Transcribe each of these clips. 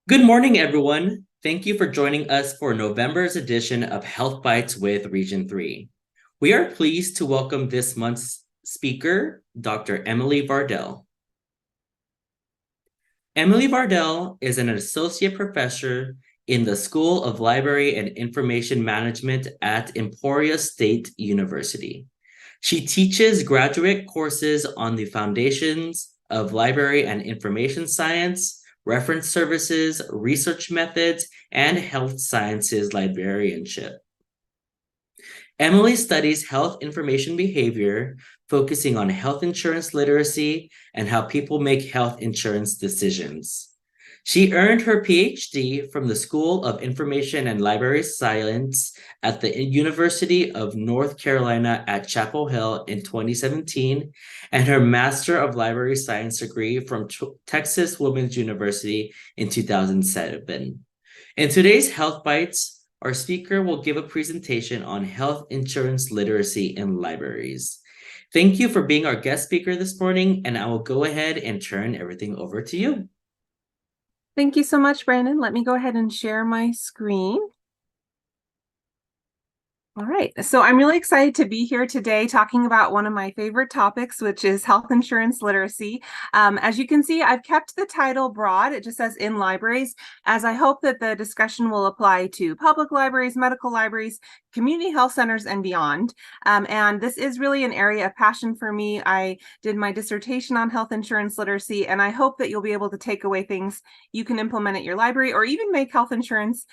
Good morning, everyone. Thank you for joining us for November's edition of Health Bytes with Region 3. We are pleased to welcome this month's speaker, Dr. Emily Vardell. Emily Vardell is an associate professor in the School of Library and Information Management at Emporia State University. She teaches graduate courses on the foundations of library and information science, reference services, research methods, and health sciences librarianship. Emily studies health information behavior, focusing on health insurance literacy and how people make health insurance decisions. She earned her Ph.D. from the School of Information and Library Science at the University of North Carolina at Chapel Hill in 2017, and her Master of Library Science degree from Texas Women's University in 2007. In today's Health Bites, our speaker will give a presentation on health insurance literacy in libraries. Thank you for being our guest speaker this morning, and I will go ahead and turn everything over to you. Thank you so much, Brandon. Let me go ahead and share my screen. All right, so I'm really excited to be here today talking about one of my favorite topics, which is health insurance literacy. As you can see, I've kept the title broad. It just says in libraries, as I hope that the discussion will apply to public libraries, medical libraries, community health centers, and beyond. And this is really an area of passion for me. I did my dissertation on health insurance literacy, and I hope that you'll be able to take away things you can implement at your library or even make health insurance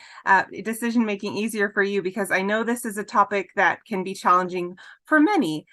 decision-making easier for you, because I know this is a topic that can be challenging for many.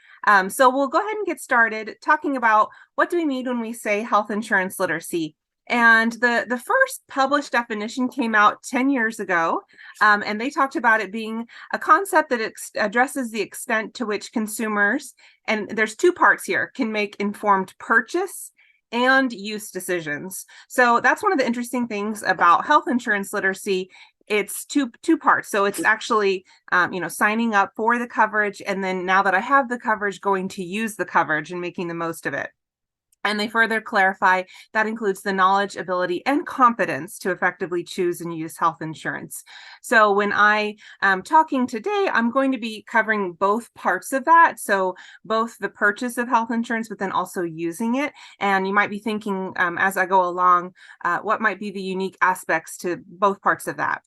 So we'll go ahead and get started talking about what do we mean when we say health insurance literacy. And the first published definition came out 10 years ago, and they talked about it being a concept that addresses the extent to which consumers, and there's two parts here, can make informed purchase and use decisions. So that's one of the interesting things about health insurance literacy. It's two parts. So it's actually, signing up for the coverage, and then now that I have the coverage, going to use the coverage and making the most of it. And they further clarify that includes the knowledge, ability, and competence to effectively choose and use health insurance. So when I am talking today, I'm going to be covering both parts of that. So both the purchase of health insurance, but then also using it. And you might be thinking as I go along, what might be the unique aspects to both parts of that.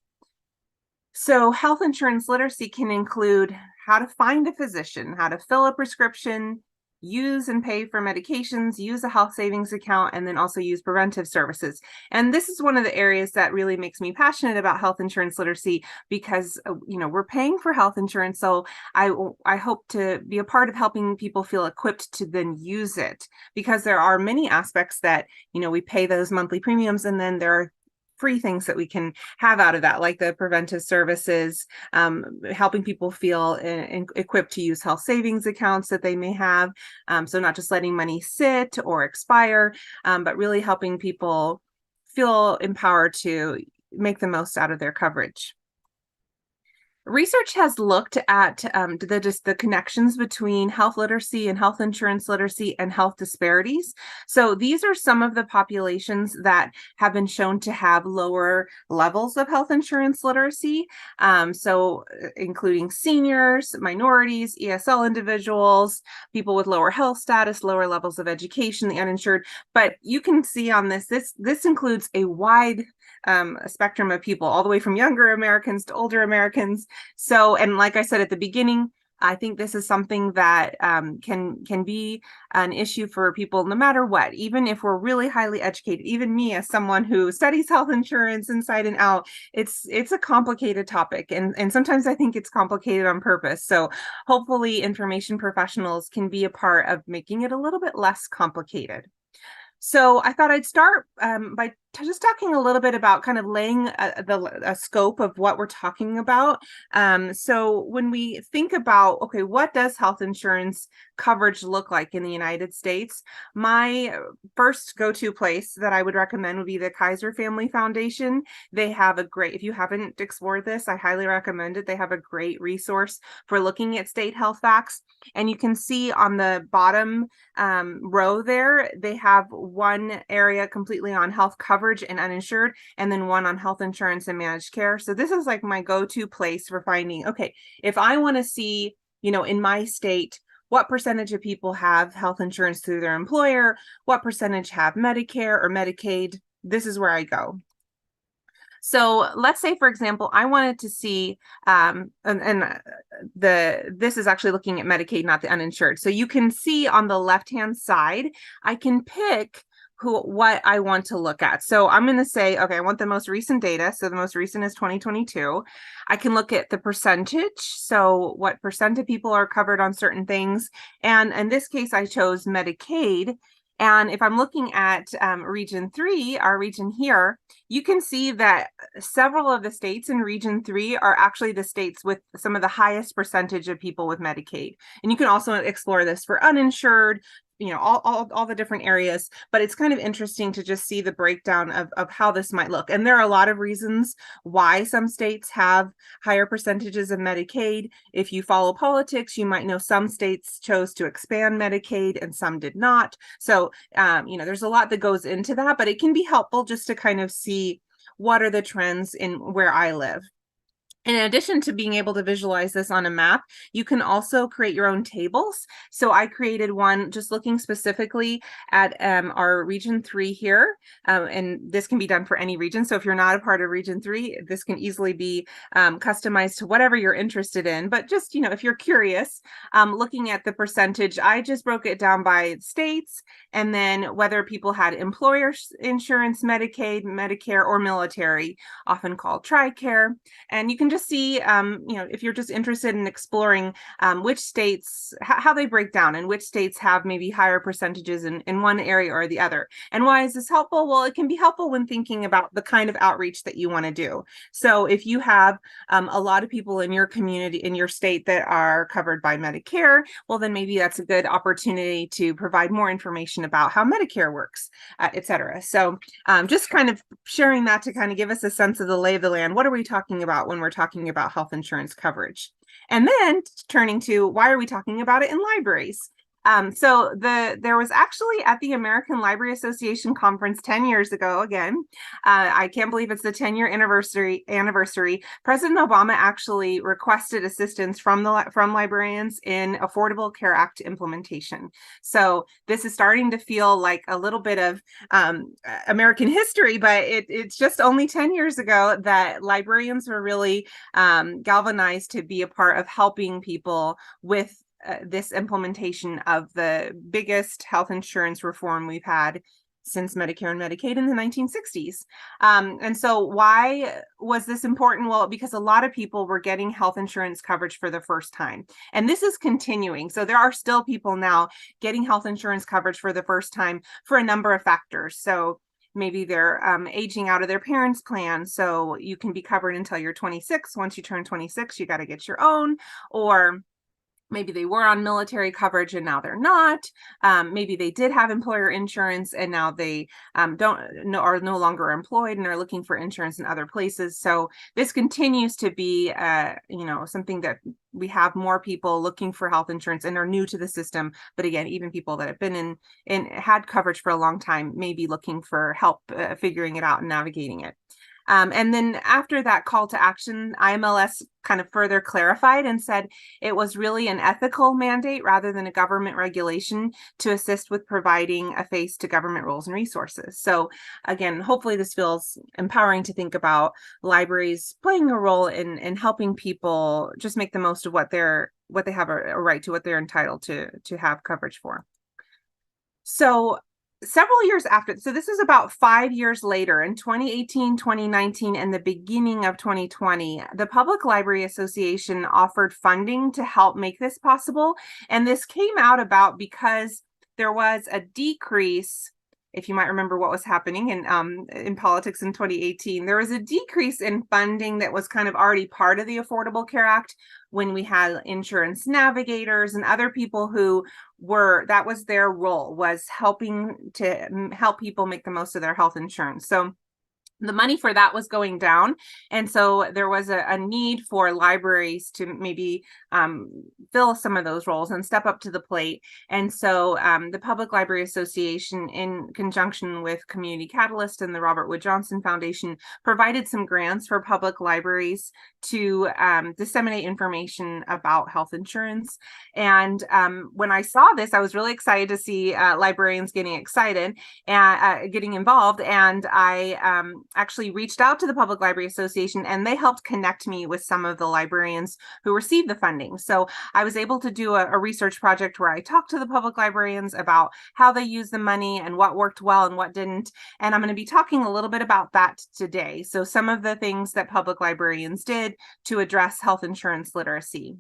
So health insurance literacy can include how to find a physician, how to fill a prescription, use and pay for medications, use a health savings account, and then also use preventive services. And this is one of the areas that really makes me passionate about health insurance literacy, because we're paying for health insurance. So I hope to be a part of helping people feel equipped to then use it, because there are many aspects that we pay those monthly premiums, and then there are free things that we can have out of that, like the preventive services, helping people feel equipped to use health savings accounts that they may have. So not just letting money sit or expire, but really helping people feel empowered to make the most out of their coverage. Research has looked at the connections between health literacy and health insurance literacy and health disparities. So these are some of the populations that have been shown to have lower levels of health insurance literacy. So including seniors, minorities, ESL individuals, people with lower health status, lower levels of education, the uninsured. But you can see on this includes a wide spectrum of people, all the way from younger Americans to older Americans. So, and like I said at the beginning, I think this is something that can be an issue for people no matter what, even if we're really highly educated. Even me, as someone who studies health insurance inside and out, it's a complicated topic, and sometimes I think it's complicated on purpose. So hopefully information professionals can be a part of making it a little bit less complicated. So I thought I'd start by just talking a little bit about kind of laying a scope of what we're talking about. So when we think about, okay, what does health insurance coverage look like in the United States? My first go-to place that I would recommend would be the Kaiser Family Foundation. They have a great, if you haven't explored this, I highly recommend it. They have a great resource for looking at state health facts. And you can see on the bottom row there, they have one area completely on health coverage coverage and uninsured, and then one on health insurance and managed care. So this is like my go-to place for finding, okay, if I want to see, in my state, what percentage of people have health insurance through their employer, what percentage have Medicare or Medicaid, this is where I go. So let's say, for example, I wanted to see, this is actually looking at Medicaid, not the uninsured. So you can see on the left-hand side, I can pick what I want to look at. So I'm going to say, okay, I want the most recent data. So the most recent is 2022. I can look at the percentage. So what percent of people are covered on certain things. And in this case, I chose Medicaid. And if I'm looking at Region 3, our region here, you can see that several of the states in Region 3 are actually the states with some of the highest percentage of people with Medicaid. And you can also explore this for uninsured, all the different areas, but it's kind of interesting to just see the breakdown of how this might look. And there are a lot of reasons why some states have higher percentages of Medicaid. If you follow politics, you might know some states chose to expand Medicaid and some did not. So, there's a lot that goes into that, but it can be helpful just to kind of see what are the trends in where I live. In addition to being able to visualize this on a map, you can also create your own tables. So I created one just looking specifically at our Region 3 here, and this can be done for any region. So if you're not a part of Region 3, this can easily be customized to whatever you're interested in. But just, if you're curious, looking at the percentage, I just broke it down by states, and then whether people had employer insurance, Medicaid, Medicare, or military, often called TRICARE. And you can just see, if you're just interested in exploring which states, how they break down and which states have maybe higher percentages in one area or the other. And why is this helpful? Well, it can be helpful when thinking about the kind of outreach that you want to do. So if you have a lot of people in your community, in your state that are covered by Medicare, well, then maybe that's a good opportunity to provide more information about how Medicare works, et cetera. So just kind of sharing that to kind of give us a sense of the lay of the land. What are we talking about when we're talking about health insurance coverage? And then turning to why are we talking about it in libraries? So there was actually at the American Library Association conference 10 years ago, again, I can't believe it's the 10-year anniversary. President Obama actually requested assistance from librarians in Affordable Care Act implementation. So this is starting to feel like a little bit of American history, but it's just only 10 years ago that librarians were really galvanized to be a part of helping people with this implementation of the biggest health insurance reform we've had since Medicare and Medicaid in the 1960s. And so why was this important? Well, because a lot of people were getting health insurance coverage for the first time. And this is continuing. So there are still people now getting health insurance coverage for the first time for a number of factors. So maybe they're aging out of their parents' plan, so you can be covered until you're 26. Once you turn 26, you got to get your own. Or maybe they were on military coverage and now they're not. Maybe they did have employer insurance and now they are no longer employed and are looking for insurance in other places. So this continues to be, something that we have more people looking for health insurance and are new to the system. But again, even people that have been had coverage for a long time may be looking for help figuring it out and navigating it. And then after that call to action, IMLS kind of further clarified and said it was really an ethical mandate rather than a government regulation to assist with providing a face to government roles and resources. So again, hopefully this feels empowering to think about libraries playing a role in helping people just make the most of what they have a right to, what they're entitled to have coverage for. So several years after, so this is about 5 years later, in 2018, 2019, and the beginning of 2020, the Public Library Association offered funding to help make this possible. And this came out about because there was a decrease. If you might remember what was happening in politics in 2018, there was a decrease in funding that was kind of already part of the Affordable Care Act when we had insurance navigators and other people who that was their role, was helping to help people make the most of their health insurance. So the money for that was going down. And so there was a need for libraries to maybe fill some of those roles and step up to the plate. And so the Public Library Association, in conjunction with Community Catalyst and the Robert Wood Johnson Foundation, provided some grants for public libraries to disseminate information about health insurance. And when I saw this, I was really excited to see librarians getting excited and getting involved. And I actually reached out to the Public Library Association, and they helped connect me with some of the librarians who received the funding. So I was able to do a research project where I talked to the public librarians about how they use the money and what worked well and what didn't. And I'm going to be talking a little bit about that today. So some of the things that public librarians did to address health insurance literacy.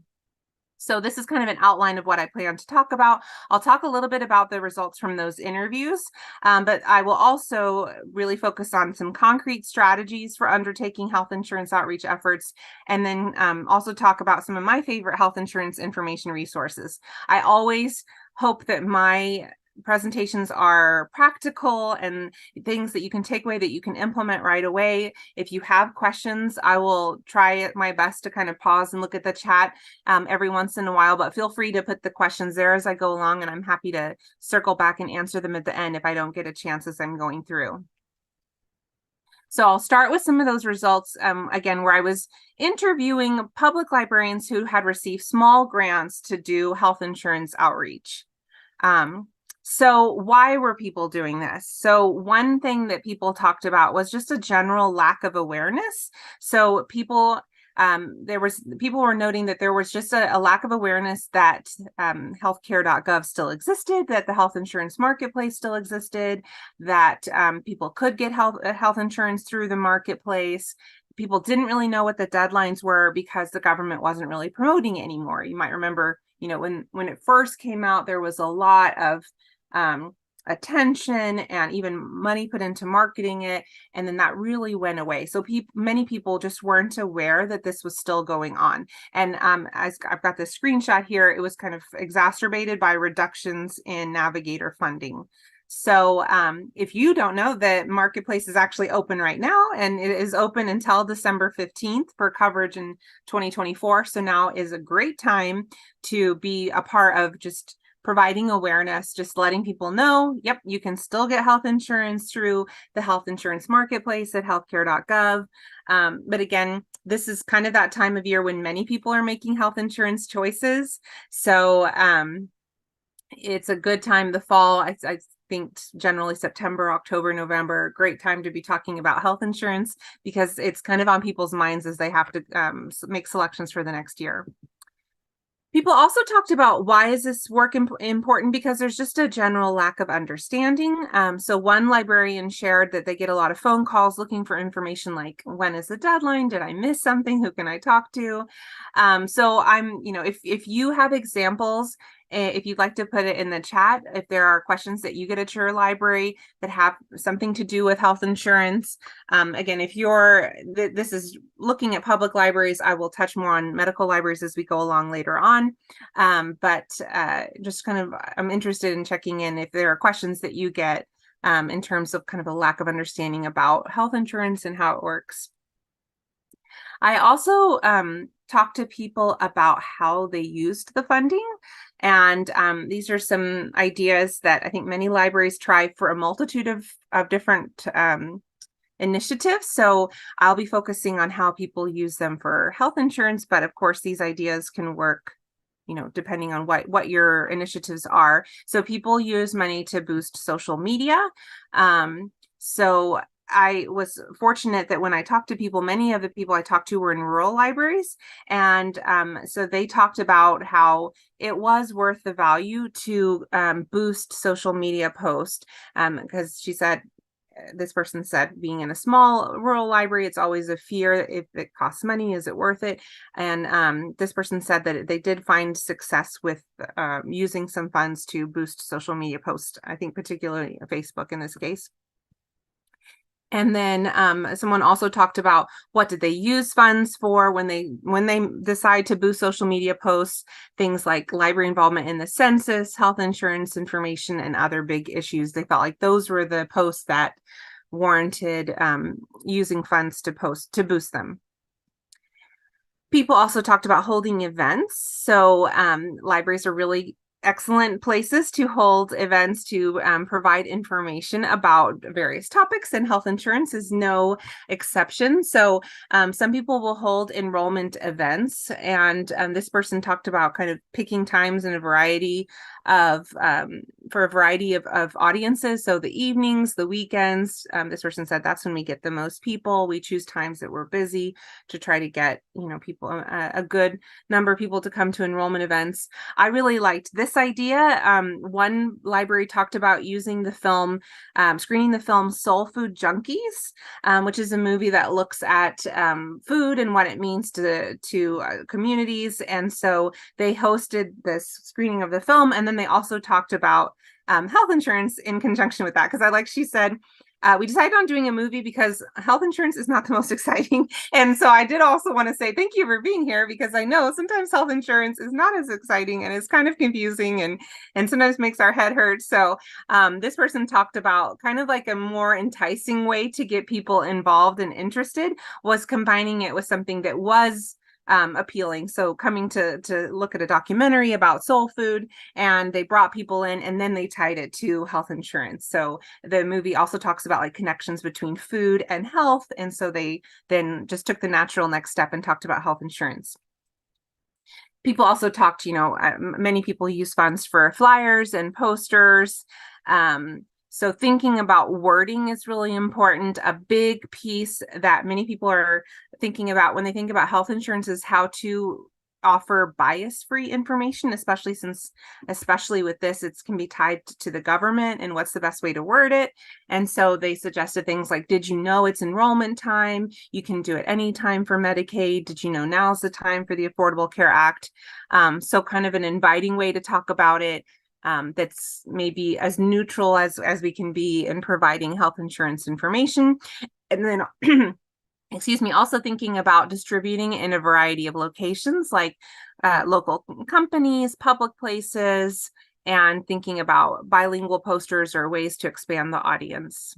So this is kind of an outline of what I plan to talk about. I'll talk a little bit about the results from those interviews, but I will also really focus on some concrete strategies for undertaking health insurance outreach efforts, and then also talk about some of my favorite health insurance information resources. I always hope that my presentations are practical and things that you can take away that you can implement right away. If you have questions, I will try my best to kind of pause and look at the chat every once in a while, but feel free to put the questions there as I go along, and I'm happy to circle back and answer them at the end if I don't get a chance as I'm going through. So I'll start with some of those results, again, where I was interviewing public librarians who had received small grants to do health insurance outreach. So why were people doing this? So one thing that people talked about was just a general lack of awareness. So people were noting that there was just a lack of awareness that healthcare.gov still existed, that the health insurance marketplace still existed, that people could get health insurance through the marketplace. People didn't really know what the deadlines were because the government wasn't really promoting it anymore. You might remember, when it first came out, there was a lot of attention and even money put into marketing it, and then that really went away. So many people just weren't aware that this was still going on. And as I've got this screenshot here, it was kind of exacerbated by reductions in Navigator funding. So if you don't know, the marketplace is actually open right now, and it is open until December 15th for coverage in 2024. So now is a great time to be a part of just providing awareness, just letting people know, yep, you can still get health insurance through the health insurance marketplace at healthcare.gov. But again, this is kind of that time of year when many people are making health insurance choices. So it's a good time, the fall, I think generally September, October, November, great time to be talking about health insurance because it's kind of on people's minds as they have to make selections for the next year. People also talked about why is this work important, because there's just a general lack of understanding. So one librarian shared that they get a lot of phone calls looking for information like, when is the deadline? Did I miss something? Who can I talk to? So if you have examples, if you'd like to put it in the chat, if there are questions that you get at your library that have something to do with health insurance. Again, if this is looking at public libraries, I will touch more on medical libraries as we go along later on. But just kind of, I'm interested in checking in if there are questions that you get in terms of kind of a lack of understanding about health insurance and how it works. I also talked to people about how they used the funding. And these are some ideas that I think many libraries try for a multitude of different initiatives. So I'll be focusing on how people use them for health insurance, but of course these ideas can work, depending on what your initiatives are. So people use money to boost social media. So I was fortunate that when I talked to people, many of the people I talked to were in rural libraries. And so they talked about how it was worth the value to boost social media posts, because this person said, being in a small rural library, it's always a fear. If it costs money, is it worth it? And this person said that they did find success with using some funds to boost social media posts, I think particularly Facebook in this case. And then someone also talked about what did they use funds for when they decide to boost social media posts, things like library involvement in the census, health insurance information, and other big issues. They felt like those were the posts that warranted using funds to boost them. People also talked about holding events. So libraries are really excellent places to hold events to provide information about various topics, and health insurance is no exception. So some people will hold enrollment events, and this person talked about kind of picking times in a variety of for a variety of audiences. So the evenings, the weekends, this person said that's when we get the most people. We choose times that we're busy to try to get, people, a good number of people to come to enrollment events. I really liked this idea. One library talked about using the film, screening the film Soul Food Junkies, which is a movie that looks at food and what it means to communities. And so they hosted this screening of the film, and then they also talked about health insurance in conjunction with that. Because she said, we decided on doing a movie because health insurance is not the most exciting. And so I did also want to say thank you for being here, because I know sometimes health insurance is not as exciting and is kind of confusing and sometimes makes our head hurt. So this person talked about kind of like a more enticing way to get people involved and interested was combining it with something that was appealing. So coming to look at a documentary about soul food, and they brought people in and then they tied it to health insurance. So the movie also talks about like connections between food and health. And so they then just took the natural next step and talked about health insurance. People also talked, many people use funds for flyers and posters. So thinking about wording is really important. A big piece that many people are thinking about when they think about health insurance is how to offer bias-free information, especially with this, it can be tied to the government and what's the best way to word it. And so they suggested things like, did you know it's enrollment time? You can do it anytime for Medicaid. Did you know now's the time for the Affordable Care Act? So kind of an inviting way to talk about it. That's maybe as neutral as we can be in providing health insurance information. And then also thinking about distributing in a variety of locations like local companies, public places, and thinking about bilingual posters or ways to expand the audience.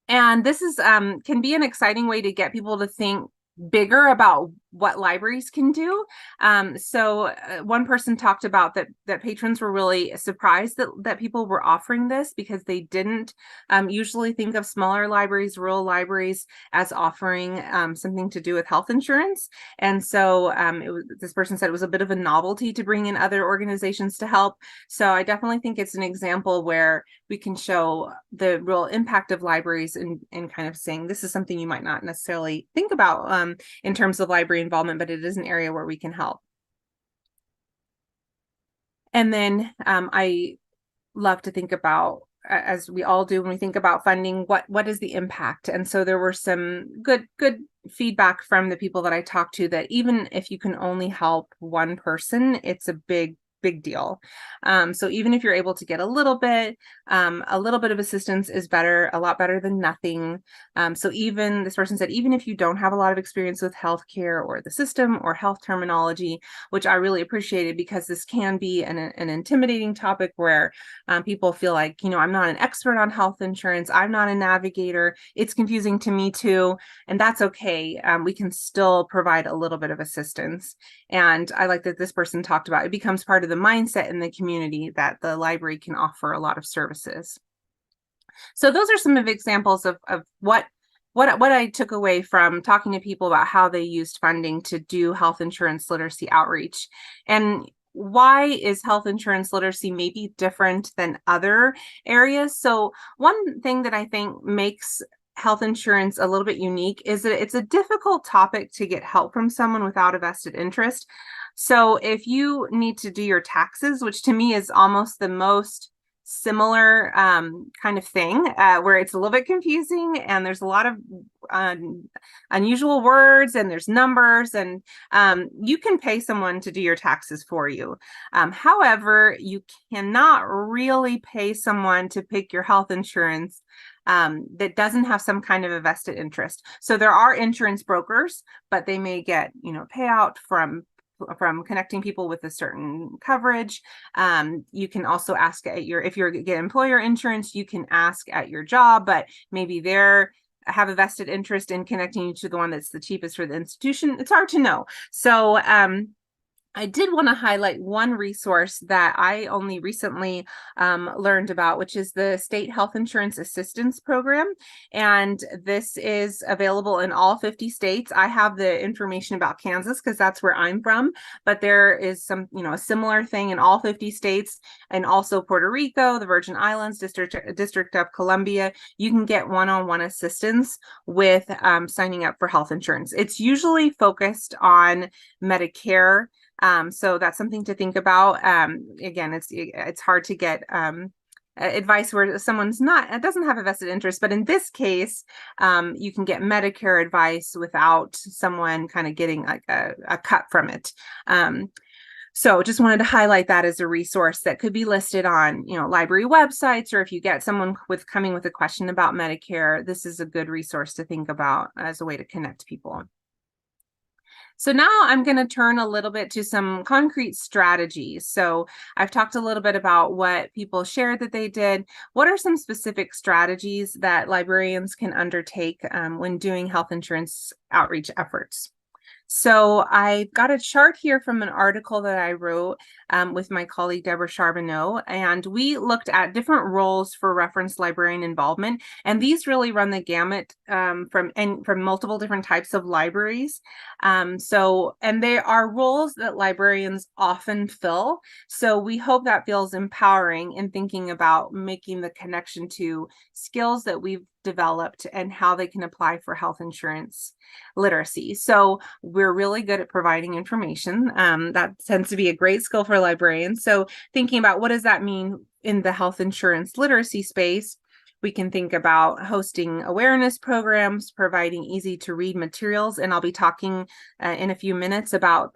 And this is can be an exciting way to get people to think bigger about what libraries can do. So one person talked about that patrons were really surprised that people were offering this, because they didn't usually think of smaller libraries, rural libraries, as offering something to do with health insurance. And so this person said it was a bit of a novelty to bring in other organizations to help. So I definitely think it's an example where we can show the real impact of libraries in kind of saying this is something you might not necessarily think about in terms of library involvement, but it is an area where we can help. And then I love to think about, as we all do when we think about funding, what is the impact? And so there were some good feedback from the people that I talked to, that even if you can only help one person, it's a big deal. So even if you're able to get a little bit of assistance is better, a lot better than nothing. So even this person said, even if you don't have a lot of experience with healthcare or the system or health terminology, which I really appreciated, because this can be an intimidating topic where people feel like, I'm not an expert on health insurance. I'm not a navigator. It's confusing to me too. And that's okay. We can still provide a little bit of assistance. And I like that this person talked about it becomes part of the mindset in the community that the library can offer a lot of services. So those are some of examples of what I took away from talking to people about how they used funding to do health insurance literacy outreach. And why is health insurance literacy maybe different than other areas? So one thing that I think makes health insurance a little bit unique is that it's a difficult topic to get help from someone without a vested interest. So if you need to do your taxes, which to me is almost the most similar kind of thing, where it's a little bit confusing and there's a lot of unusual words and there's numbers, and you can pay someone to do your taxes for you. However, you cannot really pay someone to pick your health insurance that doesn't have some kind of a vested interest. So there are insurance brokers, but they may get, payout from from connecting people with a certain coverage. You can also ask at if you're get employer insurance, you can ask at your job, but maybe they're have a vested interest in connecting you to the one that's the cheapest for the institution. It's hard to know. So I did want to highlight one resource that I only recently learned about, which is the State Health Insurance Assistance Program. And this is available in all 50 states. I have the information about Kansas because that's where I'm from, but there is some, a similar thing in all 50 states, and also Puerto Rico, the Virgin Islands, District of Columbia. You can get one-on-one assistance with signing up for health insurance. It's usually focused on Medicare. So that's something to think about. Again, it's hard to get advice where someone's doesn't have a vested interest, but in this case, you can get Medicare advice without someone kind of getting like a cut from it. So just wanted to highlight that as a resource that could be listed on, library websites, or if you get someone coming with a question about Medicare, this is a good resource to think about as a way to connect people. So now I'm going to turn a little bit to some concrete strategies. So I've talked a little bit about what people shared that they did. What are some specific strategies that librarians can undertake when doing health insurance outreach efforts? So I got a chart here from an article that I wrote with my colleague Deborah Charbonneau, and we looked at different roles for reference librarian involvement, and these really run the gamut from multiple different types of libraries. And they are roles that librarians often fill. So we hope that feels empowering in thinking about making the connection to skills that we've developed and how they can apply for health insurance literacy. So we're really good at providing information. That tends to be a great skill for librarians. So thinking about what does that mean in the health insurance literacy space, we can think about hosting awareness programs, providing easy to read materials, and I'll be talking in a few minutes about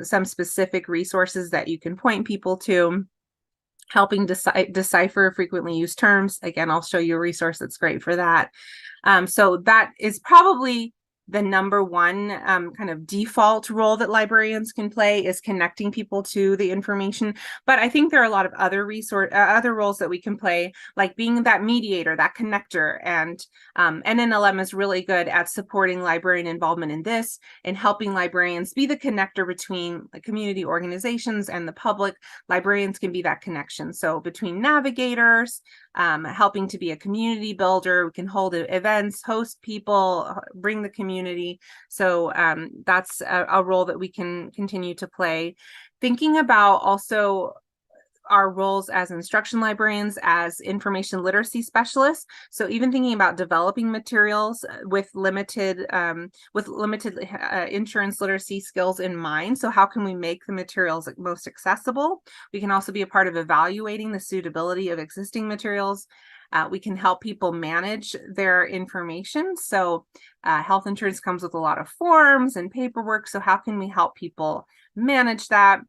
some specific resources that you can point people to. Helping decipher frequently used terms. Again, I'll show you a resource that's great for that. So that is probably the number one kind of default role that librarians can play, is connecting people to the information. But I think there are a lot of other other roles that we can play, like being that mediator, that connector. And NNLM is really good at supporting librarian involvement in this and helping librarians be the connector between community organizations and the public. Librarians can be that connection. So between navigators, helping to be a community builder, we can hold events, host people, bring the community. So that's a role that we can continue to play. Thinking about also our roles as instruction librarians, as information literacy specialists. So even thinking about developing materials with limited insurance literacy skills in mind. So how can we make the materials most accessible? We can also be a part of evaluating the suitability of existing materials. We can help people manage their information. So health insurance comes with a lot of forms and paperwork. So how can we help people manage that?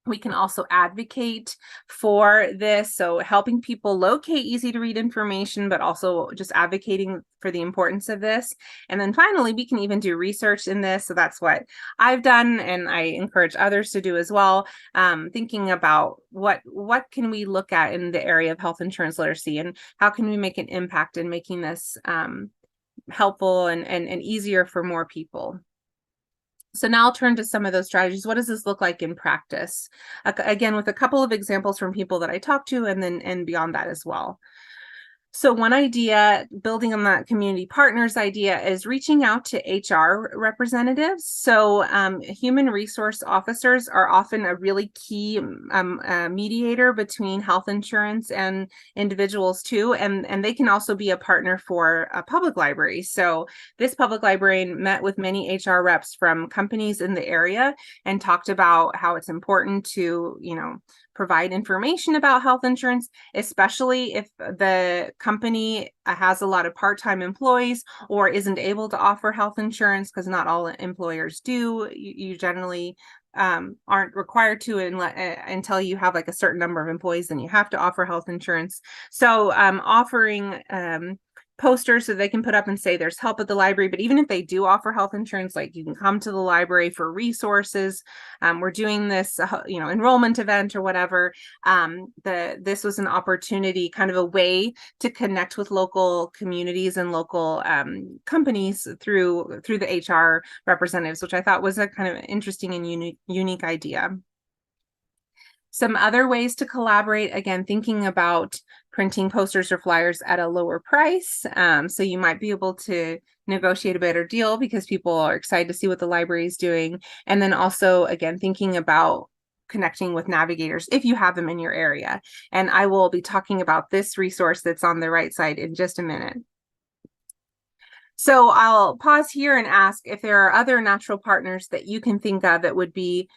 We can also advocate for this, so helping people locate easy to read information, but also just advocating for the importance of this. And then finally, we can even do research in this. So that's what I've done, and I encourage others to do as well. Thinking about what can we look at in the area of health insurance literacy, and how can we make an impact in making this helpful and easier for more people. So now I'll turn to some of those strategies. What does this look like in practice? Again, with a couple of examples from people that I talked to, and beyond that as well. So one idea, building on that community partners idea, is reaching out to HR representatives. So human resource officers are often a really key mediator between health insurance and individuals too. And they can also be a partner for a public library. So this public librarian met with many HR reps from companies in the area and talked about how it's important to, provide information about health insurance, especially if the company has a lot of part-time employees or isn't able to offer health insurance, because not all employers do. You generally aren't required to until you have like a certain number of employees, then you have to offer health insurance. So offering posters that they can put up and say there's help at the library. But even if they do offer health insurance, like you can come to the library for resources. We're doing this, enrollment event or whatever. This was an opportunity, kind of a way to connect with local communities and local companies through the HR representatives, which I thought was a kind of interesting and unique idea. Some other ways to collaborate, again, thinking about printing posters or flyers at a lower price. So you might be able to negotiate a better deal because people are excited to see what the library is doing. And then also, again, thinking about connecting with navigators if you have them in your area. And I will be talking about this resource that's on the right side in just a minute. So I'll pause here and ask if there are other natural partners that you can think of that would be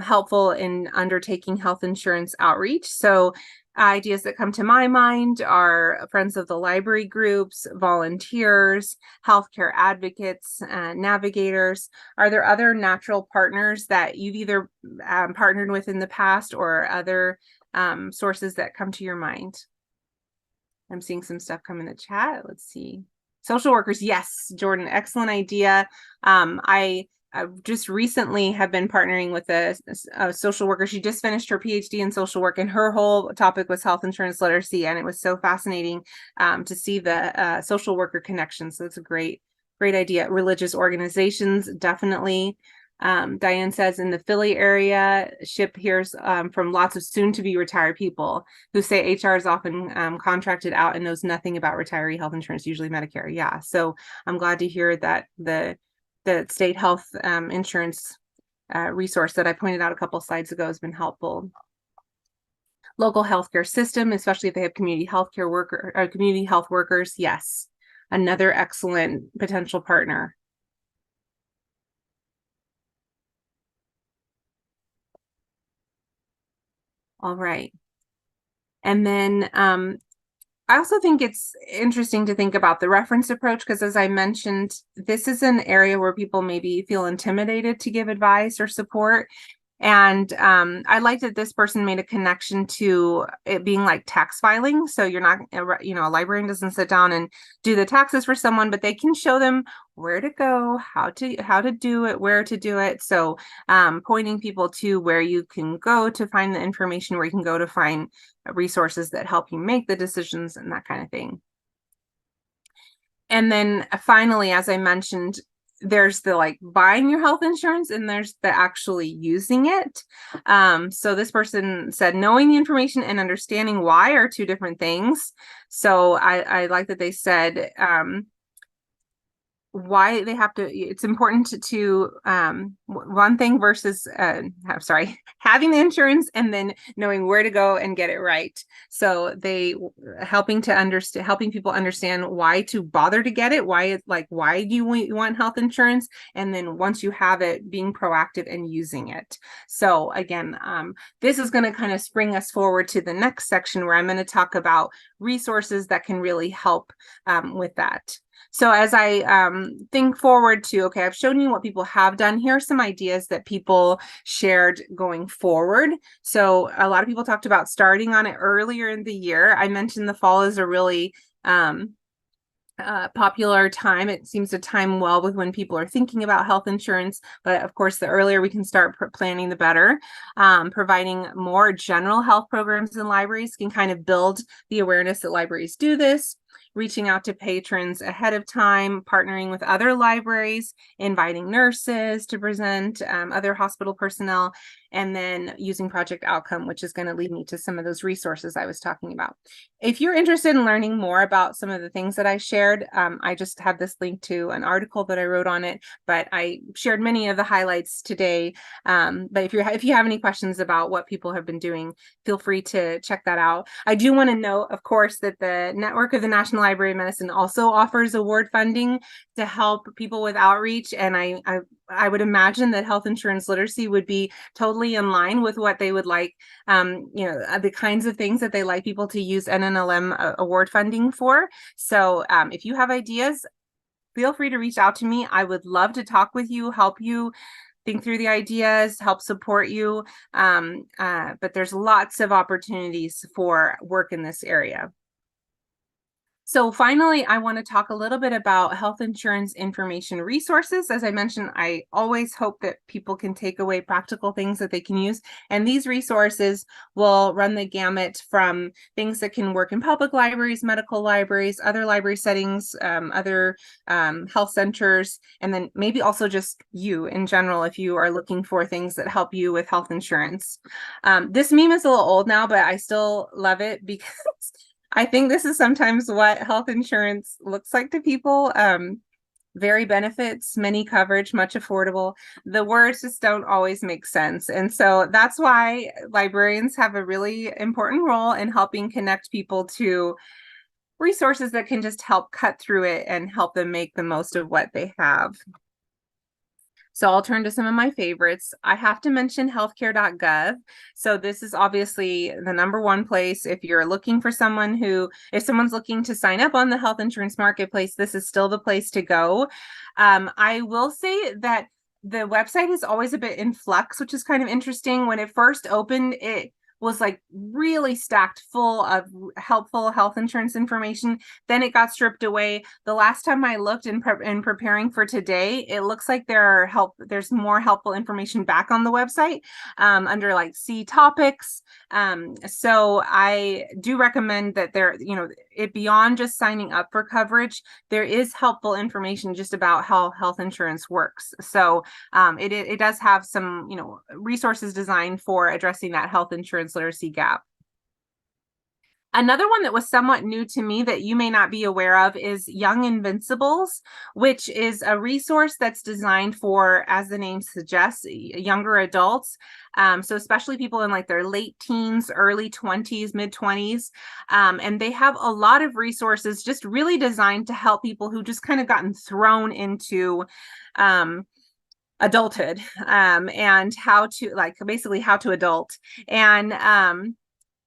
helpful in undertaking health insurance outreach. So ideas that come to my mind are friends of the library groups, volunteers, healthcare advocates, navigators. Are there other natural partners that you've either partnered with in the past or other sources that come to your mind? I'm seeing some stuff come in the chat. Let's see. Social workers. Yes, Jordan, excellent idea. I just recently have been partnering with a social worker. She just finished her Ph.D. in social work, and her whole topic was health insurance literacy. And it was so fascinating to see the social worker connection. So it's a great idea. Religious organizations, definitely. Diane says in the Philly area, SHIP hears from lots of soon-to-be retired people who say HR is often contracted out and knows nothing about retiree health insurance, usually Medicare. Yeah, so I'm glad to hear that the state health insurance resource that I pointed out a couple slides ago has been helpful. Local healthcare system, especially if they have community health workers. Yes, another excellent potential partner. All right. And then I also think it's interesting to think about the reference approach, because as I mentioned, this is an area where people maybe feel intimidated to give advice or support. And I like that this person made a connection to it being like tax filing. So you're not, a librarian doesn't sit down and do the taxes for someone, but they can show them where to go, how to do it, where to do it. So pointing people to where you can go to find the information, where you can go to find resources that help you make the decisions and that kind of thing. And then finally, as I mentioned, there's the like buying your health insurance and there's the actually using it. So this person said knowing the information and understanding why are two different things. So I like that they said why they have to, it's important to one thing versus having the insurance and then knowing where to go and get it right. So they helping people understand why to bother to get it, why do you want health insurance, and then once you have it, being proactive and using it. So again, this is going to kind of spring us forward to the next section where I'm going to talk about resources that can really help with that. So as I think forward to, okay, I've shown you what people have done. Here are some ideas that people shared going forward. So a lot of people talked about starting on it earlier in the year. I mentioned the fall is a really popular time. It seems to time well with when people are thinking about health insurance, but of course, the earlier we can start planning, the better. Providing more general health programs in libraries can kind of build the awareness that libraries do this. Reaching out to patrons ahead of time, partnering with other libraries, inviting nurses to present, other hospital personnel, and then using Project Outcome, which is going to lead me to some of those resources I was talking about. If you're interested in learning more about some of the things that I shared, I just have this link to an article that I wrote on it, but I shared many of the highlights today. But if you have any questions about what people have been doing, feel free to check that out. I do want to note, of course, that the network of the National Library of Medicine also offers award funding to help people with outreach, and I would imagine that health insurance literacy would be totally in line with what they would like, the kinds of things that they like people to use NNLM award funding for. So if you have ideas, feel free to reach out to me. I would love to talk with you, help you think through the ideas, help support you. But there's lots of opportunities for work in this area. So finally, I want to talk a little bit about health insurance information resources. As I mentioned, I always hope that people can take away practical things that they can use. And these resources will run the gamut from things that can work in public libraries, medical libraries, other library settings, other health centers, and then maybe also just you in general if you are looking for things that help you with health insurance. This meme is a little old now, but I still love it because I think this is sometimes what health insurance looks like to people. Very benefits, many coverage, much affordable. The words just don't always make sense. And so that's why librarians have a really important role in helping connect people to resources that can just help cut through it and help them make the most of what they have. So I'll turn to some of my favorites. I have to mention healthcare.gov. So this is obviously the number one place if you're looking for someone if someone's looking to sign up on the health insurance marketplace, this is still the place to go. I will say that the website is always a bit in flux, which is kind of interesting. When it first opened, it was like really stacked full of helpful health insurance information. Then it got stripped away. The last time I looked in preparing for today, it looks like there's more helpful information back on the website under like see topics. So I do recommend that it beyond just signing up for coverage, there is helpful information just about how health insurance works. So it does have some, resources designed for addressing that health insurance literacy gap. Another one that was somewhat new to me that you may not be aware of is Young Invincibles, which is a resource that's designed for, as the name suggests, younger adults. So especially people in like their late teens, early 20s, mid 20s. And they have a lot of resources just really designed to help people who just kind of gotten thrown into adulthood and how to adult.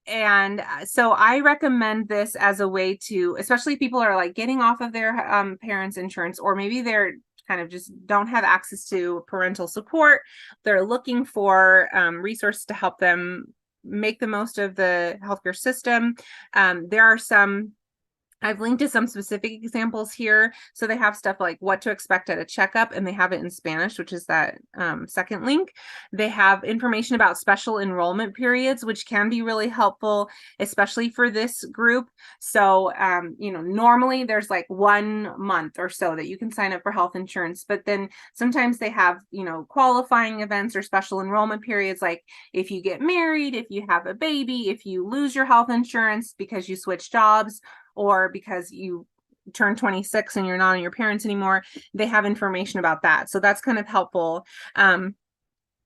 And so I recommend this as a way to, especially people are like getting off of their parents' insurance, or maybe they're kind of just don't have access to parental support. They're looking for resources to help them make the most of the healthcare system. I've linked to some specific examples here. So they have stuff like what to expect at a checkup, and they have it in Spanish, which is that second link. They have information about special enrollment periods, which can be really helpful, especially for this group. So, normally there's like 1 month or so that you can sign up for health insurance, but then sometimes they have, qualifying events or special enrollment periods, like if you get married, if you have a baby, if you lose your health insurance because you switch jobs, or because you turn 26 and you're not on your parents anymore, they have information about that. So that's kind of helpful.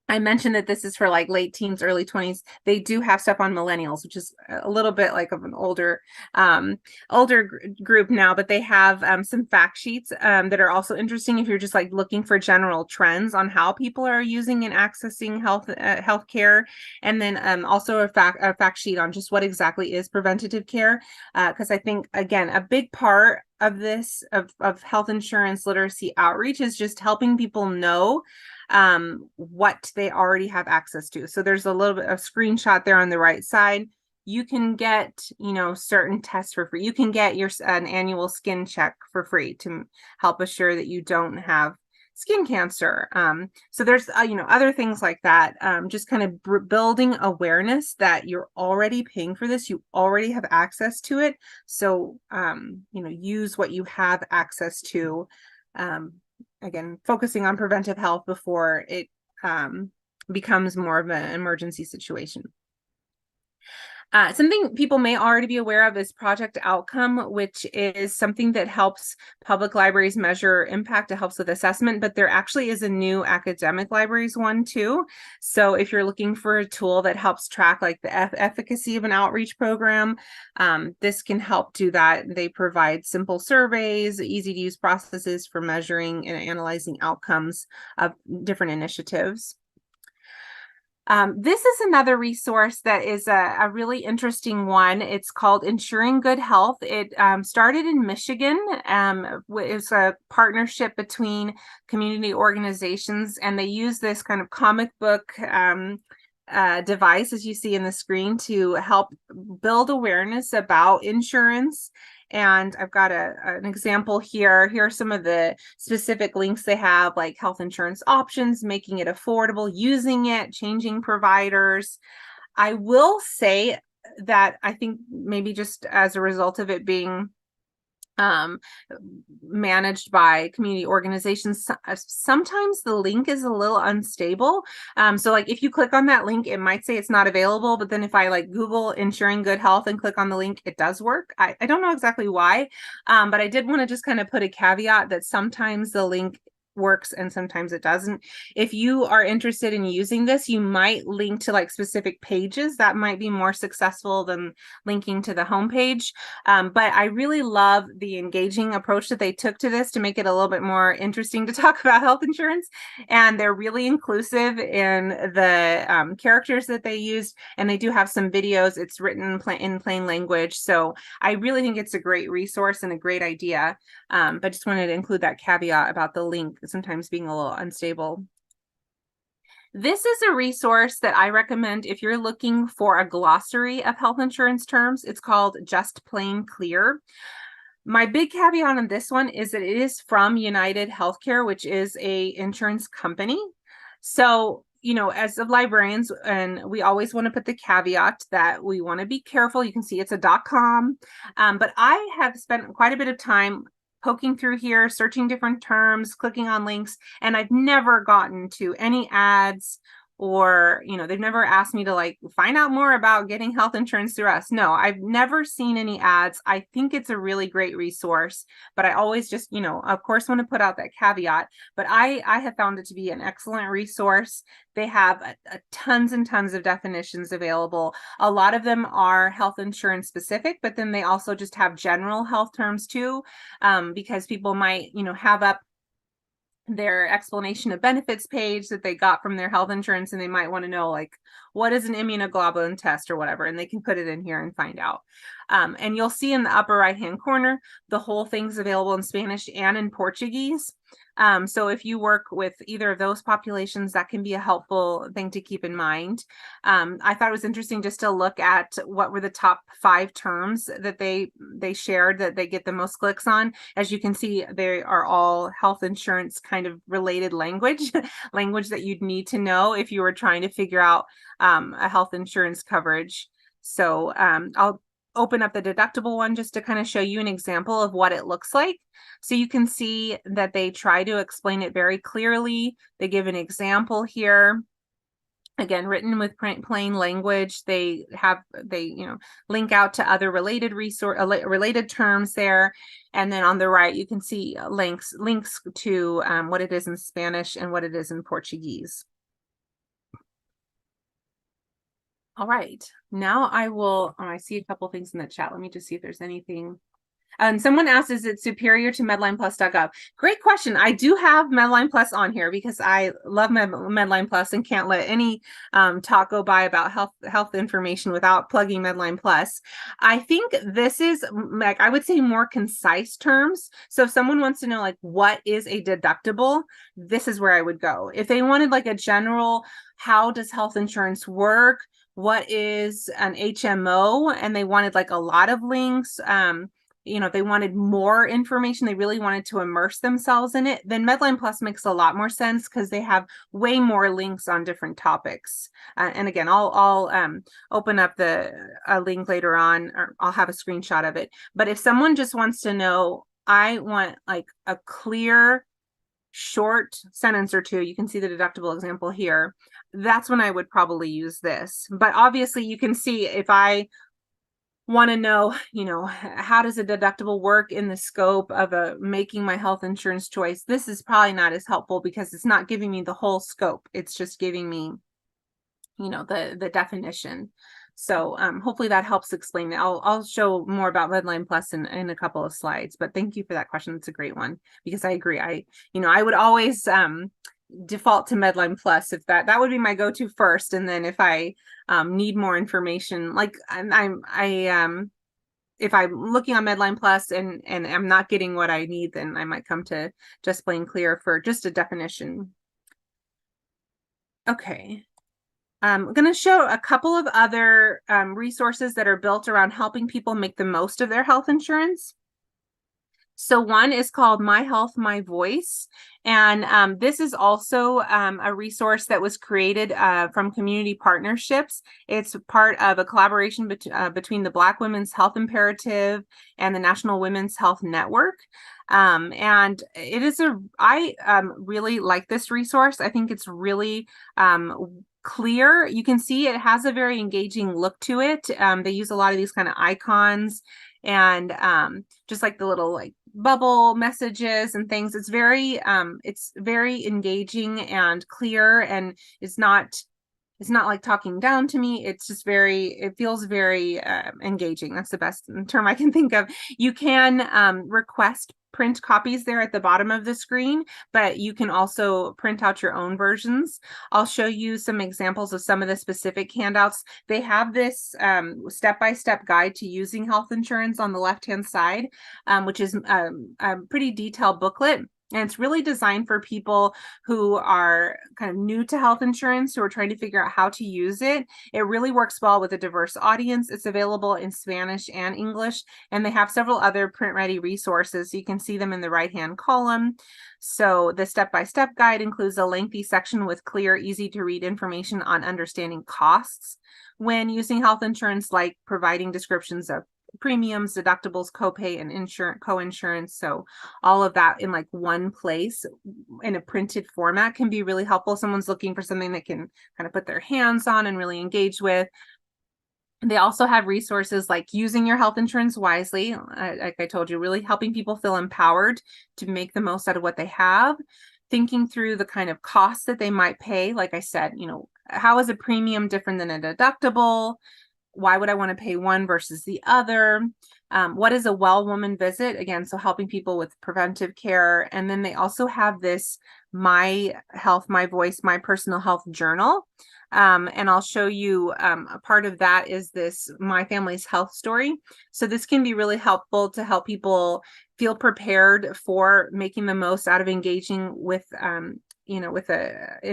I mentioned that this is for like late teens, early 20s. They do have stuff on millennials, which is a little bit like of an older group now, but they have some fact sheets that are also interesting if you're just like looking for general trends on how people are using and accessing healthcare. And then also a fact sheet on just what exactly is preventative care. Because I think, again, a big part of this, of health insurance literacy outreach is just helping people know what they already have access to. So there's a little bit of screenshot there on the right side. You can get, certain tests for free. You can get an annual skin check for free to help assure that you don't have skin cancer. So there's, other things like that. Just kind of building awareness that you're already paying for this. You already have access to it. So, use what you have access to. Again, focusing on preventive health before it becomes more of an emergency situation. Something people may already be aware of is Project Outcome, which is something that helps public libraries measure impact. It helps with assessment, but there actually is a new academic libraries one too. So if you're looking for a tool that helps track like the efficacy of an outreach program, this can help do that. They provide simple surveys, easy to use processes for measuring and analyzing outcomes of different initiatives. This is another resource that is a really interesting one. It's called Ensuring Good Health. It started in Michigan. It's a partnership between community organizations, and they use this kind of comic book device, as you see in the screen, to help build awareness about insurance And I've got an example here. Here are some of the specific links they have, like health insurance options, making it affordable, using it, changing providers. I will say that I think maybe just as a result of it being managed by community organizations, sometimes the link is a little unstable. So like if you click on that link, it might say it's not available, but then if I like Google ensuring good health and click on the link, it does work. I don't know exactly why, but I did want to just kind of put a caveat that sometimes the link works and sometimes it doesn't. If you are interested in using this, you might link to like specific pages that might be more successful than linking to the homepage. But I really love the engaging approach that they took to this to make it a little bit more interesting to talk about health insurance. And they're really inclusive in the characters that they used. And they do have some videos. It's written in plain language. So I really think it's a great resource and a great idea. But just wanted to include that caveat about the link sometimes being a little unstable. This is a resource that I recommend if you're looking for a glossary of health insurance terms. It's called Just Plain Clear. My big caveat on this one is that it is from United Healthcare, which is a insurance company. So, you know, as of librarians, and we always want to put the caveat that we want to be careful. You can see it's a .com, but I have spent quite a bit of time poking through here, searching different terms, clicking on links, and I've never gotten to any ads or, you know, they've never asked me to like find out more about getting health insurance through us. No, I've never seen any ads. I think it's a really great resource, but I always just, you know, of course, want to put out that caveat, but I have found it to be an excellent resource. They have tons and tons of definitions available. A lot of them are health insurance specific, but then they also just have general health terms too, because people might, you know, have up their explanation of benefits page that they got from their health insurance, and they might want to know like what is an immunoglobulin test or whatever, and they can put it in here and find out. And you'll see in the upper right hand corner the whole thing's available in Spanish and in Portuguese. So if you work with either of those populations, that can be a helpful thing to keep in mind. I thought it was interesting just to look at what were the top 5 terms that they shared that they get the most clicks on. As you can see, they are all health insurance kind of related language, language that you'd need to know if you were trying to figure out a health insurance coverage. So I'll open up the deductible one just to kind of show you an example of what it looks like. So you can see that they try to explain it very clearly. They give an example here. Again, written with plain language. They you know, link out to other related related terms there. And then on the right, you can see links to what it is in Spanish and what it is in Portuguese. All right, now I see a couple things in the chat. Let me just see if there's anything. And someone asked, is it superior to medlineplus.gov? Great question. I do have Medline Plus on here because I love Medline Plus and can't let any talk go by about health information without plugging Medline Plus. I think this is, like, I would say more concise terms. So if someone wants to know like what is a deductible, this is where I would go. If they wanted like a general, how does health insurance work? What is an HMO? And they wanted like a lot of links. You know, if they wanted more information, they really wanted to immerse themselves in it, then Medline Plus makes a lot more sense because they have way more links on different topics. And again, I'll open up a link later on, or I'll have a screenshot of it. But if someone just wants to know, I want like a clear, short sentence or two, you can see the deductible example here. That's when I would probably use this. But obviously you can see if I want to know, you know, how does a deductible work in the scope of making my health insurance choice, this is probably not as helpful because it's not giving me the whole scope. It's just giving me, you know, the definition. So hopefully that helps explain it. I'll show more about Medline Plus in a couple of slides, but thank you for that question. It's a great one because I agree. I would always default to Medline Plus if that would be my go-to first, and then if I need more information, like if I'm looking on Medline Plus and I'm not getting what I need, then I might come to Just Plain Clear for just a definition. Okay. I'm going to show a couple of other resources that are built around helping people make the most of their health insurance. So one is called My Health, My Voice. And this is also a resource that was created from community partnerships. It's part of a collaboration between the Black Women's Health Imperative and the National Women's Health Network. And it is I really like this resource. I think it's really clear. You can see it has a very engaging look to it. They use a lot of these kind of icons and just like the little like bubble messages and things. It's very engaging and clear, and it's not like talking down to me. It's just it feels very engaging. That's the best term I can think of. You can request print copies there at the bottom of the screen, but you can also print out your own versions. I'll show you some examples of some of the specific handouts. They have this step-by-step guide to using health insurance on the left-hand side, which is a pretty detailed booklet. And it's really designed for people who are kind of new to health insurance, who are trying to figure out how to use it. It really works well with a diverse audience. It's available in Spanish and English, and they have several other print-ready resources. You can see them in the right-hand column. So the step-by-step guide includes a lengthy section with clear, easy-to-read information on understanding costs when using health insurance, like providing descriptions of premiums, deductibles, copay, and co-insurance. So all of that in like one place in a printed format can be really helpful. Someone's looking for something that can kind of put their hands on and really engage with. They also have resources like using your health insurance wisely. Like I told you, really helping people feel empowered to make the most out of what they have, thinking through the kind of costs that they might pay. Like I said, how is a premium different than a deductible? Why would I want to pay one versus the other? What is a well woman visit? Again, so helping people with preventive care. And then they also have this My Health, My Voice, My Personal Health Journal. And I'll show you a part of that is this My Family's Health Story. So this can be really helpful to help people feel prepared for making the most out of engaging with in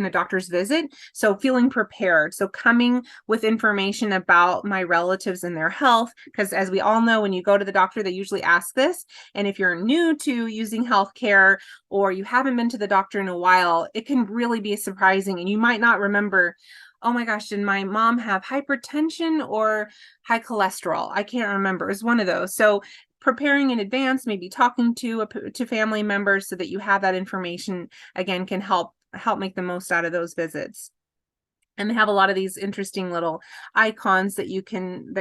a doctor's visit. So feeling prepared. So coming with information about my relatives and their health, because as we all know, when you go to the doctor, they usually ask this. And if you're new to using healthcare or you haven't been to the doctor in a while, it can really be surprising. And you might not remember, oh my gosh, did my mom have hypertension or high cholesterol? I can't remember. It's one of those. So preparing in advance, maybe talking to family members so that you have that information, again, can help make the most out of those visits. And they have a lot of these interesting little icons that you can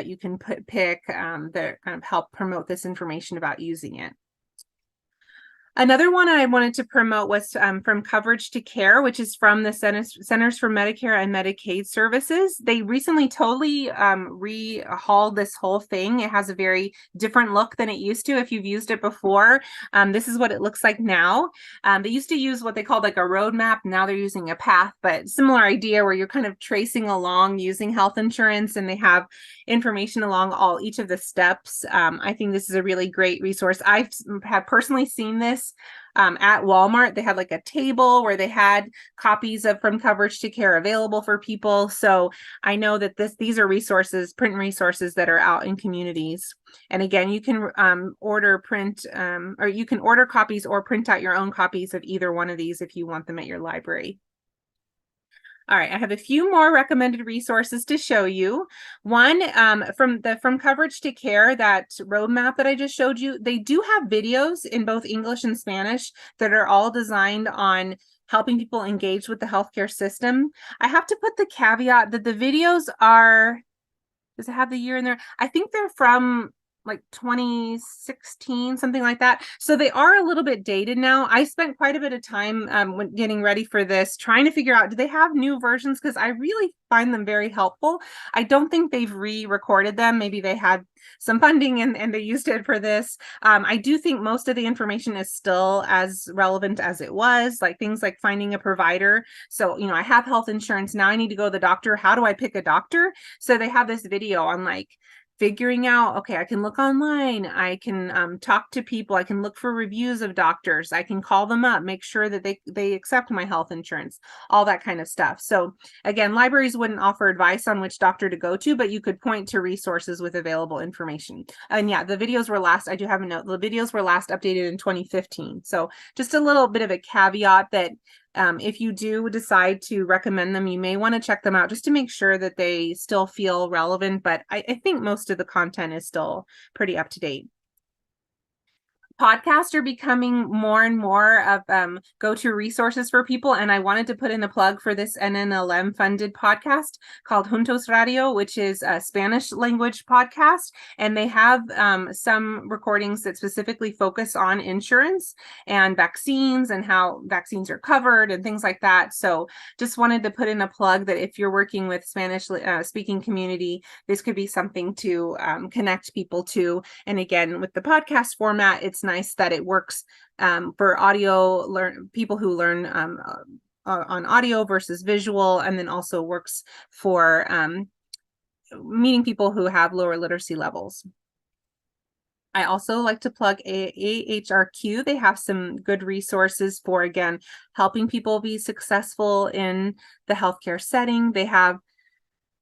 pick that kind of help promote this information about using it. Another one I wanted to promote was from Coverage to Care, which is from the Centers for Medicare and Medicaid Services. They recently totally rehauled this whole thing. It has a very different look than it used to. If you've used it before, this is what it looks like now. They used to use what they called like a roadmap. Now they're using a path, but similar idea where you're kind of tracing along using health insurance, and they have information along each of the steps. I think this is a really great resource. I have personally seen this at Walmart. They had like a table where they had copies of From Coverage to Care available for people. So I know that these are resources, print resources that are out in communities. And again, you can order copies or print out your own copies of either one of these if you want them at your library. All right, I have a few more recommended resources to show you. One, from Coverage to Care, that roadmap that I just showed you, they do have videos in both English and Spanish that are all designed on helping people engage with the healthcare system. I have to put the caveat that the videos does it have the year in there? I think they're from like 2016, something like that. So they are a little bit dated now. I spent quite a bit of time when getting ready for this, trying to figure out, do they have new versions? Because I really find them very helpful. I don't think they've re-recorded them. Maybe they had some funding and they used it for this. I do think most of the information is still as relevant as it was, like things like finding a provider. So, I have health insurance. Now I need to go to the doctor. How do I pick a doctor? So they have this video on like figuring out, okay, I can look online, I can talk to people, I can look for reviews of doctors, I can call them up, make sure that they accept my health insurance, all that kind of stuff. So again, libraries wouldn't offer advice on which doctor to go to, but you could point to resources with available information. And yeah, the videos were last, I do have a note, the videos were last updated in 2015. So just a little bit of a caveat that if you do decide to recommend them, you may want to check them out just to make sure that they still feel relevant. But I think most of the content is still pretty up to date. Podcasts are becoming more and more of go-to resources for people. And I wanted to put in a plug for this NNLM funded podcast called Juntos Radio, which is a Spanish language podcast. And they have some recordings that specifically focus on insurance and vaccines and how vaccines are covered and things like that. So just wanted to put in a plug that if you're working with Spanish speaking community, this could be something to connect people to. And again, with the podcast format, it's nice that it works for audio people who learn on audio versus visual, and then also works for meeting people who have lower literacy levels. I also like to plug AHRQ. They have some good resources for, again, helping people be successful in the healthcare setting. They have,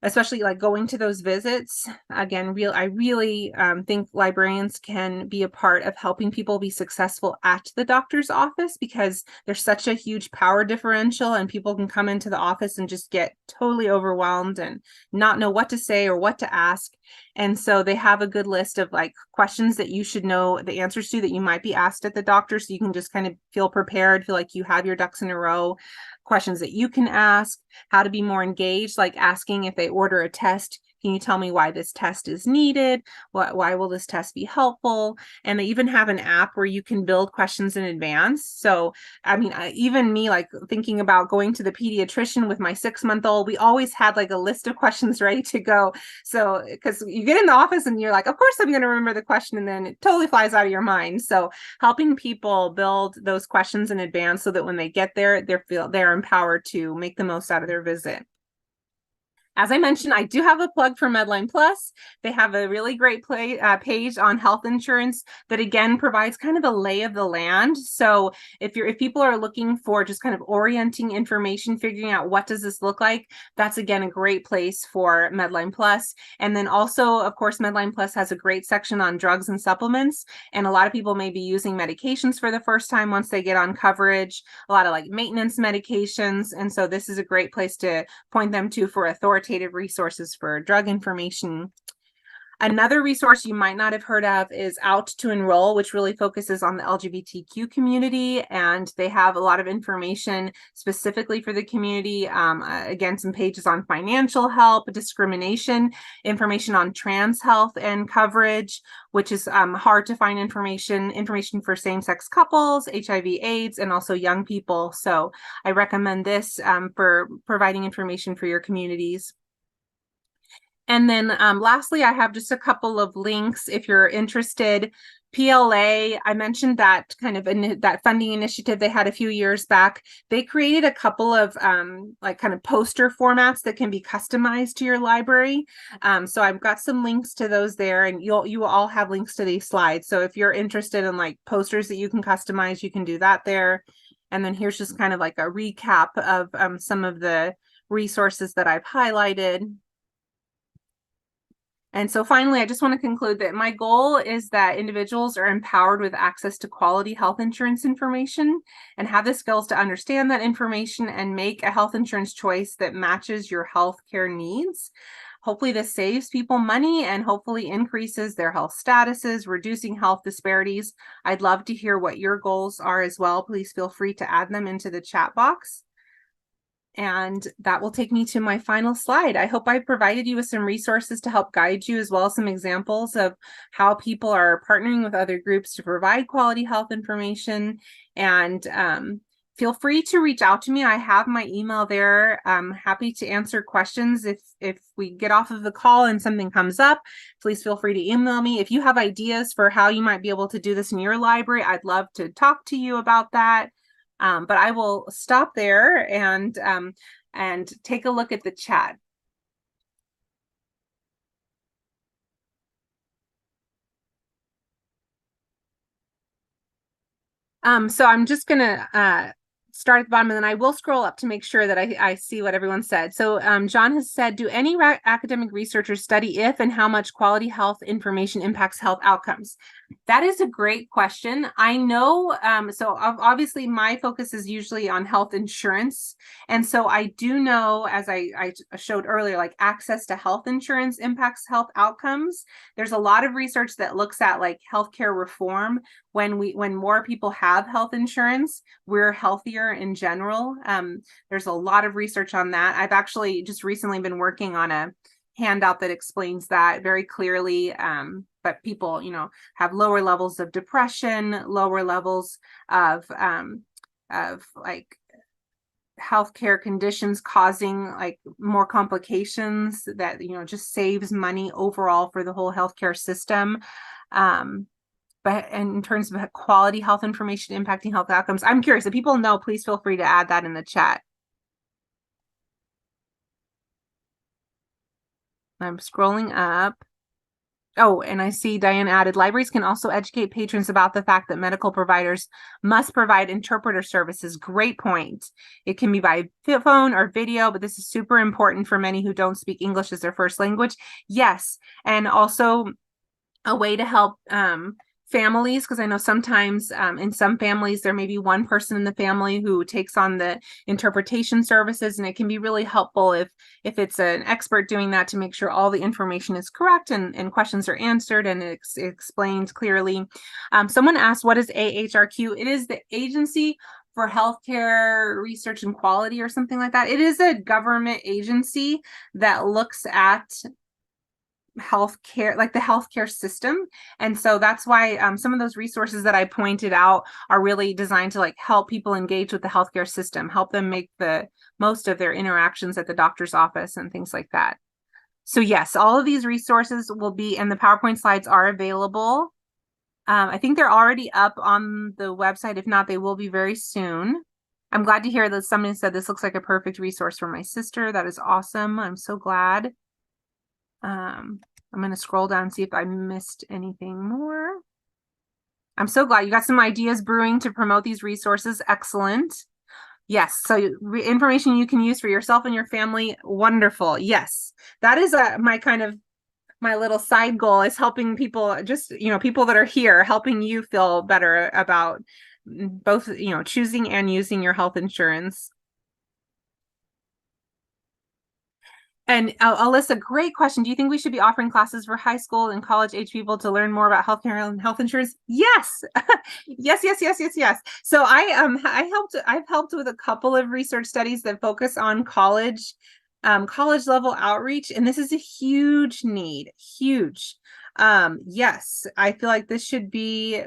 especially like going to those visits. Again, I really think librarians can be a part of helping people be successful at the doctor's office, because there's such a huge power differential and people can come into the office and just get totally overwhelmed and not know what to say or what to ask. And so they have a good list of like questions that you should know the answers to that you might be asked at the doctor, so you can just kind of feel prepared, feel like you have your ducks in a row. Questions that you can ask, how to be more engaged, like asking if they order a test, can you tell me why this test is needed? Why will this test be helpful? And they even have an app where you can build questions in advance. So, I mean, even me, like thinking about going to the pediatrician with my 6-month-old, we always had like a list of questions ready to go. So, because you get in the office and you're like, of course I'm going to remember the question, and then it totally flies out of your mind. So, helping people build those questions in advance so that when they get there, they're empowered to make the most out of their visit. As I mentioned, I do have a plug for Medline Plus. They have a really great page on health insurance that again provides kind of a lay of the land. So if people are looking for just kind of orienting information, figuring out what does this look like, that's again a great place for Medline Plus. And then also, of course, Medline Plus has a great section on drugs and supplements. And a lot of people may be using medications for the first time once they get on coverage, a lot of like maintenance medications. And so this is a great place to point them to for authoritative resources for drug information. Another resource you might not have heard of is Out to Enroll, which really focuses on the LGBTQ community, and they have a lot of information specifically for the community. Again, some pages on financial help, discrimination, information on trans health and coverage, which is hard to find information for same-sex couples, HIV/AIDS, and also young people. So I recommend this for providing information for your communities. And then lastly, I have just a couple of links if you're interested. PLA, I mentioned that kind of that funding initiative they had a few years back. They created a couple of like kind of poster formats that can be customized to your library. So I've got some links to those there, and you will all have links to these slides. So if you're interested in like posters that you can customize, you can do that there. And then here's just kind of like a recap of some of the resources that I've highlighted. And so finally, I just want to conclude that my goal is that individuals are empowered with access to quality health insurance information and have the skills to understand that information and make a health insurance choice that matches your healthcare needs. Hopefully this saves people money and hopefully increases their health statuses, reducing health disparities. I'd love to hear what your goals are as well. Please feel free to add them into the chat box. And that will take me to my final slide. I hope I provided you with some resources to help guide you, as well as some examples of how people are partnering with other groups to provide quality health information. And feel free to reach out to me. I have my email there. I'm happy to answer questions. If we get off of the call and something comes up, please feel free to email me. If you have ideas for how you might be able to do this in your library, I'd love to talk to you about that. But I will stop there and take a look at the chat. So I'm just gonna start at the bottom, and then I will scroll up to make sure that I see what everyone said. So John has said, do any academic researchers study if and how much quality health information impacts health outcomes? That is a great question. I know, so obviously my focus is usually on health insurance. And so I do know, as I showed earlier, like access to health insurance impacts health outcomes. There's a lot of research that looks at like healthcare reform. When more people have health insurance, we're healthier in general. There's a lot of research on that. I've actually just recently been working on a handout that explains that very clearly. But people, have lower levels of depression, lower levels of like healthcare conditions causing like more complications that, just saves money overall for the whole healthcare system. But in terms of quality health information impacting health outcomes, I'm curious. If people know, please feel free to add that in the chat. I'm scrolling up. Oh, and I see Diane added, libraries can also educate patrons about the fact that medical providers must provide interpreter services. Great point. It can be by phone or video, but this is super important for many who don't speak English as their first language. Yes, and also a way to help families, because I know sometimes in some families there may be one person in the family who takes on the interpretation services, and it can be really helpful if it's an expert doing that to make sure all the information is correct and questions are answered and it's explained clearly. Someone asked, what is AHRQ? It is the Agency for Healthcare Research and Quality or something like that. It is a government agency that looks at healthcare, like the healthcare system. And so that's why some of those resources that I pointed out are really designed to like help people engage with the healthcare system, help them make the most of their interactions at the doctor's office and things like that. So yes, all of these resources will be, and the PowerPoint slides are available. I think they're already up on the website. If not, they will be very soon. I'm glad to hear that somebody said this looks like a perfect resource for my sister. That is awesome. I'm so glad. I'm going to scroll down and see if I missed anything more. I'm so glad you got some ideas brewing to promote these resources. Excellent. Yes. So information you can use for yourself and your family. Wonderful. Yes. That is my little side goal is helping people, just, people that are here, helping you feel better about both, choosing and using your health insurance. And Alyssa, great question. Do you think we should be offering classes for high school and college age people to learn more about healthcare and health insurance? Yes. yes. So I've helped with a couple of research studies that focus on college level outreach, and this is a huge need, huge. Yes, I feel like this should be,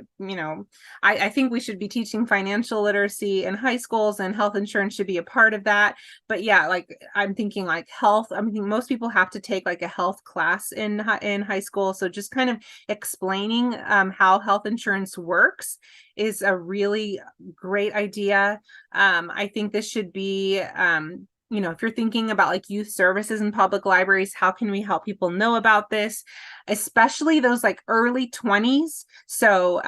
I think we should be teaching financial literacy in high schools, and health insurance should be a part of that. But yeah, like I'm thinking like health, I think most people have to take like a health class in high school. So just kind of explaining how health insurance works is a really great idea. I think this should be if you're thinking about like youth services in public libraries, how can we help people know about this, especially those like early 20s? So,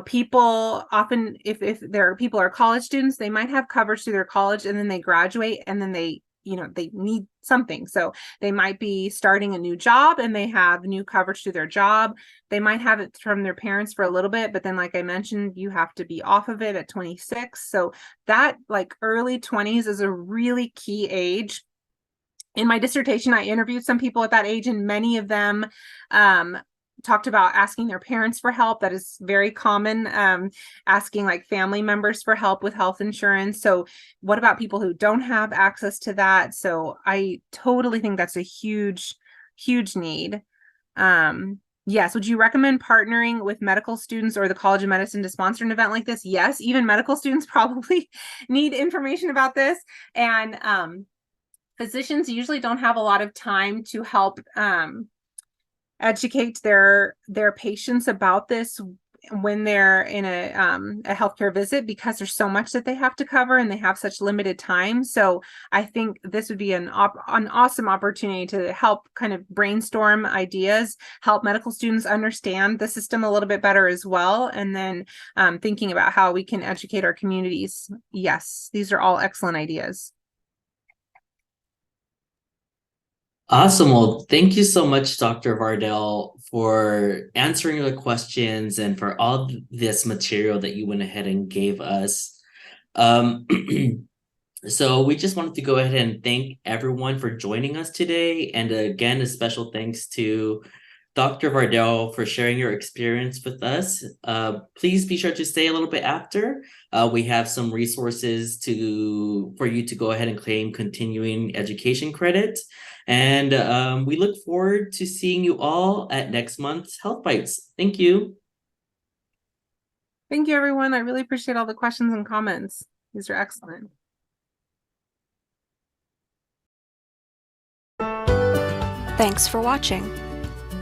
people often, if there are people are college students, they might have coverage through their college and then they graduate and then they need something. So they might be starting a new job and they have new coverage through their job. They might have it from their parents for a little bit, but then like I mentioned, you have to be off of it at 26. So that like early 20s is a really key age. In my dissertation, I interviewed some people at that age, and many of them talked about asking their parents for help. That is very common. Asking like family members for help with health insurance. So what about people who don't have access to that? So I totally think that's a huge need. Yes. Would you recommend partnering with medical students or the College of Medicine to sponsor an event like this? Yes. Even medical students probably need information about this. And physicians usually don't have a lot of time to help educate their patients about this when they're in a healthcare visit, because there's so much that they have to cover and they have such limited time. So I think this would be an awesome opportunity to help kind of brainstorm ideas, help medical students understand the system a little bit better as well, and then thinking about how we can educate our communities. Yes, these are all excellent ideas. Awesome. Well, thank you so much, Dr. Vardell, for answering the questions and for all this material that you went ahead and gave us. So we just wanted to go ahead and thank everyone for joining us today. And again, a special thanks to Dr. Vardell for sharing your experience with us. Please be sure to stay a little bit after. We have some resources for you to go ahead and claim continuing education credit. And we look forward to seeing you all at next month's Health Bites. Thank you. Thank you, everyone. I really appreciate all the questions and comments. These are excellent. Thanks for watching.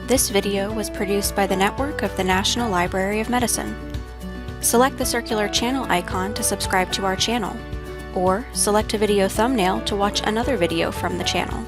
This video was produced by the network of the National Library of Medicine. Select the circular channel icon to subscribe to our channel, or select a video thumbnail to watch another video from the channel.